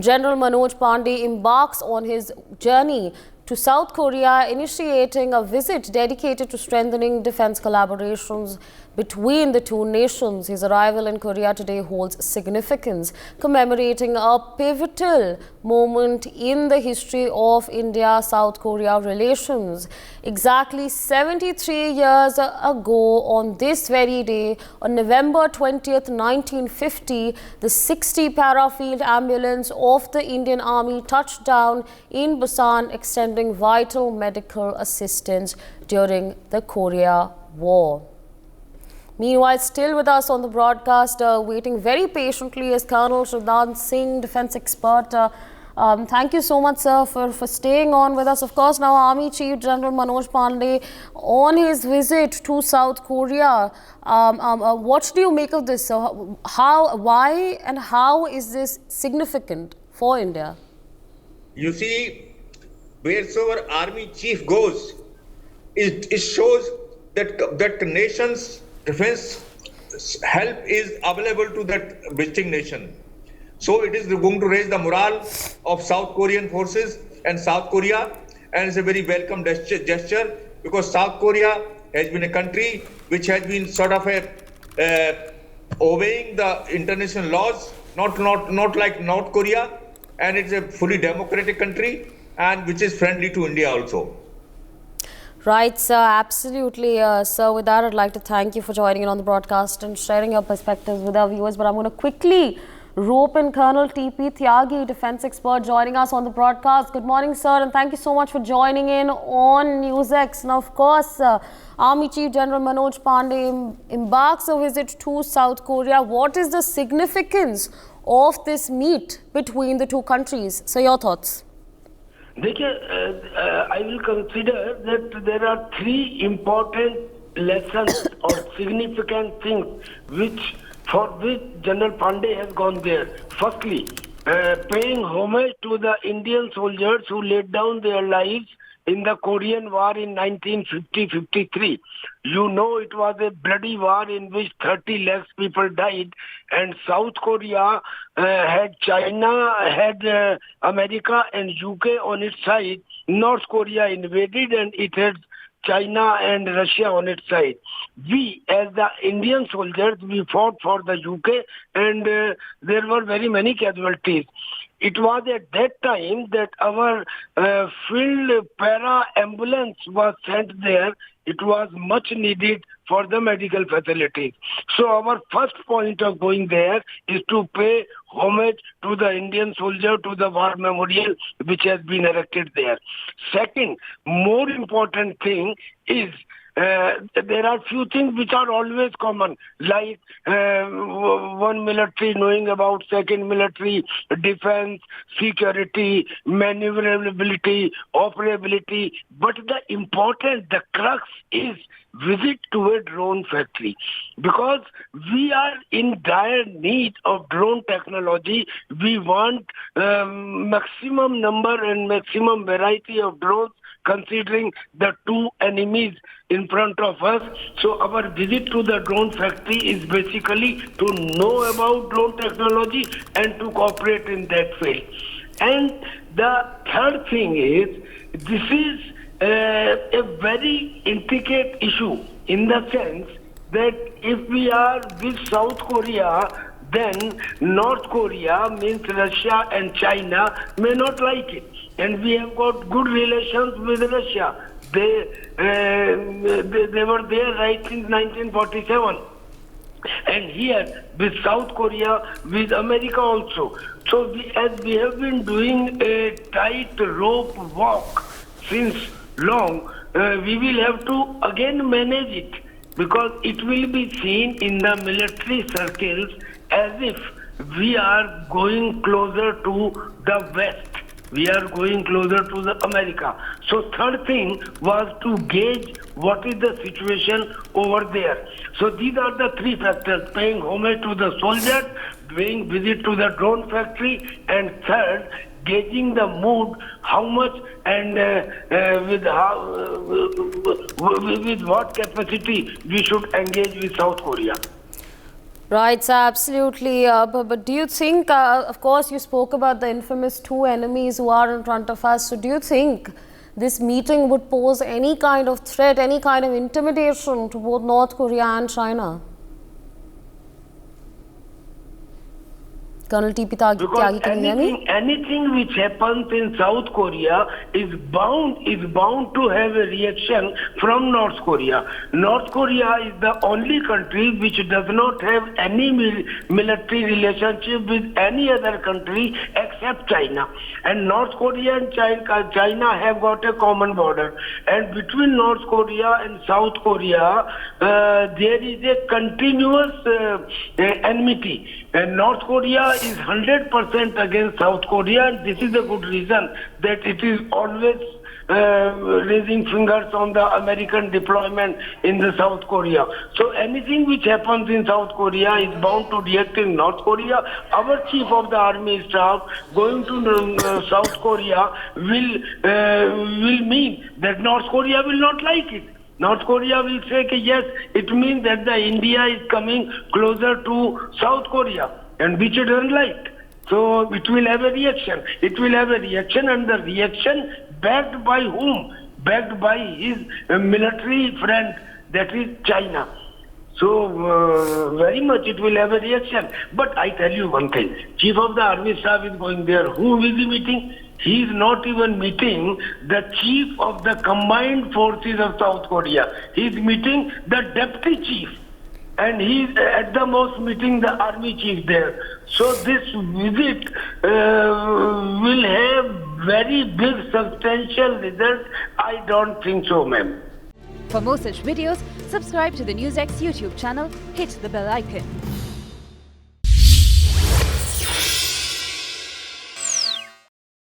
General Manoj Pande embarks on his journey to South Korea, initiating a visit dedicated to strengthening defense collaborations between the two nations. His arrival in Korea today holds significance, commemorating a pivotal moment in the history of India-South Korea relations. Exactly 73 years ago, on this very day, on November 20th, 1950, the 60 Para-Field Ambulance of the Indian Army touched down in Busan, extending vital medical assistance during the Korea War. Meanwhile, still with us on the broadcast, waiting very patiently, is Colonel Singh, defense expert. Thank you so much, sir, for staying on with us. Of course, now Army Chief General Manoj Pande on his visit to South Korea. What do you make of this? How, why and how is this significant for India? You see, wheresoever Army Chief goes, it shows that nation's defense help is available to that visiting nation. So it is going to raise the morale of South Korean forces and South Korea, and it's a very welcome gesture because South Korea has been a country which has been sort of obeying the international laws, not like North Korea, and it's a fully democratic country and which is friendly to India also. Right, sir, absolutely. Sir, with that, I'd like to thank you for joining in on the broadcast and sharing your perspectives with our viewers. But I'm going to quickly rope in Colonel TP Thiagi, defense expert, joining us on the broadcast. Good morning, sir, and thank you so much for joining in on NewsX. Now, of course, Army Chief General Manoj Pande embarks a visit to South Korea. What is the significance of this meet between the two countries? So, your thoughts? I will consider that there are three important lessons or significant things for which General Pande has gone there. Firstly, paying homage to the Indian soldiers who laid down their lives in the Korean War in 1950-53. You know, it was a bloody war in which 30 lakhs people died, and South Korea had China, had America and UK on its side. North Korea invaded and it had China and Russia on its side. We, as the Indian soldiers, we fought for the UK, and there were very many casualties. It was at that time that our field para ambulance was sent there. It was much needed for the medical facilities. So our first point of going there is to pay homage to the Indian soldier, to the war memorial which has been erected there. Second, more important thing is there are few things which are always common, like one military knowing about second military, defense, security, maneuverability, operability. But the crux is visit to a drone factory, because we are in dire need of drone technology. We want maximum number and maximum variety of drones, considering the two enemies in front of us. So our visit to the drone factory is basically to know about drone technology and to cooperate in that field. And the third thing is, this is a very intricate issue, in the sense that if we are with South Korea, then North Korea, means Russia and China, may not like it. And we have got good relations with Russia. They were there right since 1947. And here with South Korea, with America also. So as we have been doing a tight rope walk since long, we will have to again manage it, because it will be seen in the military circles as if we are going closer to the West. We are going closer to the America. So third thing was to gauge what is the situation over there. So these are the three factors: paying homage to the soldiers, doing visit to the drone factory, and third, gauging the mood, how much and with what capacity we should engage with South Korea. Right, so absolutely. But do you think, of course, you spoke about the infamous two enemies who are in front of us. So do you think this meeting would pose any kind of threat, any kind of intimidation to both North Korea and China? Colonel TP Thiagi, can you hear me? Anything which happens in South Korea is bound to have a reaction from North Korea. North Korea is the only country which does not have any military relationship with any other country except China. And North Korea and China have got a common border. And between North Korea and South Korea, there is a continuous enmity. And North Korea is 100% against South Korea, and this is a good reason that it is always raising fingers on the American deployment in the South Korea. So anything which happens in South Korea is bound to react in North Korea. Our chief of the army staff going to South Korea will mean that North Korea will not like it. North Korea will say, yes, it means that the India is coming closer to South Korea, and which it doesn't like. So it will have a reaction. It will have a reaction, and the reaction backed by whom? Backed by his military friend, that is China. So very much it will have a reaction. But I tell you one thing, Chief of the Army Staff is going there. Who will be meeting? He is not even meeting the chief of the combined forces of South Korea. He is meeting the deputy chief. And he is at the most meeting the army chief there. So this visit will have very big substantial results. I don't think so, ma'am. For more such videos, subscribe to the NewsX YouTube channel, hit the bell icon.